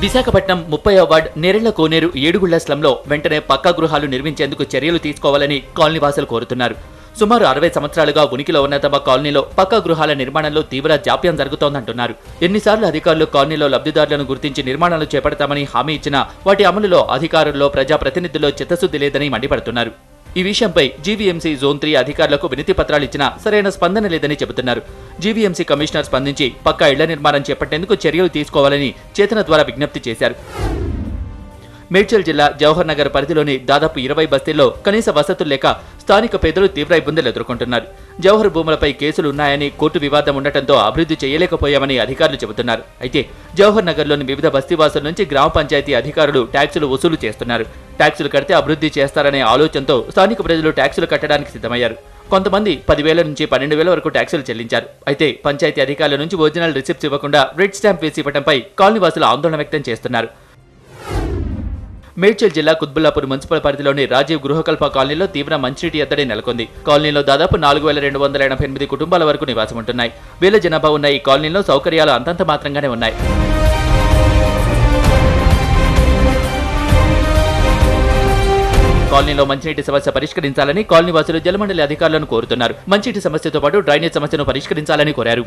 Visakhapatnam 30వ ward Nerella కోనేరు ఏడుగుళ్ల స్లంలో వెంటనే పక్కా గృహాలు నిర్మించేందుకు చర్యలు తీసుకోవాలని కాలనీవాసులు కోరుతున్నారు. సుమారు 60 సంవత్సరాలుగా ఉనికిలో ఉన్న తమ కాలనీలో పక్కా గృహాల నిర్మాణంలో తీవ్ర జాప్యం జరుగుతోందంటున్నారు. ఎన్నిసార్లు అధికారులు కాలనీలో లబ్ధిదారులను గుర్తించి నిర్మాణాలు చేపడతామని హామీ ఇచ్చినా వాటి అమలులో అధికారుల్లో ప్రజాప్రతినిధుల్లో చిత్తశుద్ధి లేదని మండిపడుతున్నారు. ఈ విషయంపై జీవీఎంసీ జోన్ 3 అధికారులకు వినతి పత్రాలు ఇచ్చినా సరైన స్పందన లేదని చెబుతున్నారు. జీవీఎంసీ కమిషనర్ స్పందించి పక్కా ఇళ్ల నిర్మాణం చేపట్టేందుకు చర్యలు తీసుకోవాలని చేతన ద్వారా విజ్ఞప్తి చేశారు. మేడ్చల్ జిల్లా జవహర్ నగర్ పరిధిలోని దాదాపు 20 బస్తీల్లో కనీస వసతులు లేక స్థానిక పేదలు తీవ్ర ఇబ్బందులు ఎదుర్కొంటున్నారు. జవహర్ భూములపై కేసులు ఉన్నాయని, కోర్టు వివాదం ఉండటంతో అభివృద్ధి చేయలేకపోయామని అధికారులు చెబుతున్నారు. అయితే జవహర్ నగర్లోని వివిధ బస్తీవాసుల నుంచి గ్రామ పంచాయతీ అధికారులు ట్యాక్సులు వసూలు చేస్తున్నారు. ట్యాక్సులు కడితే అభివృద్ధి చేస్తారనే ఆలోచనతో స్థానిక ప్రజలు ట్యాక్సులు కట్టడానికి సిద్ధమయ్యారు. కొంతమంది 10,000 నుంచి 12,000 వరకు ట్యాక్సులు చెల్లించారు. అయితే పంచాయతీ అధికారుల నుంచి ఒరిజినల్ రిసిప్ట్స్ ఇవ్వకుండా రెడ్ స్టాంప్ వేసి ఇవ్వడంపై కాలనీవాసులు ఆందోళన వ్యక్తం చేస్తున్నారు. మేడ్చల్ జిల్లా కుత్బుల్లాపూర్ మున్సిపల్ పరిధిలోని రాజీవ్ గృహకల్ప కాలనీలో తీవ్ర మంచినీటి ఎద్దడి నెలకొంది. కాలనీలో దాదాపు 4,288 కుటుంబాల వరకు నివాసం ఉంటున్నాయి. వేల జనాభా ఉన్న ఈ కాలనీలో సౌకర్యాలు అంతంత మాత్రంగానే ఉన్నాయి. కాలనీలో మంచినీటి సమస్య పరిష్కరించాలని కాలనీవాసులు జలమండలి అధికారులను కోరుతున్నారు. మంచినీటి సమస్యతో పాటు డ్రైనేజ్ సమస్యను పరిష్కరించాలని కోరారు.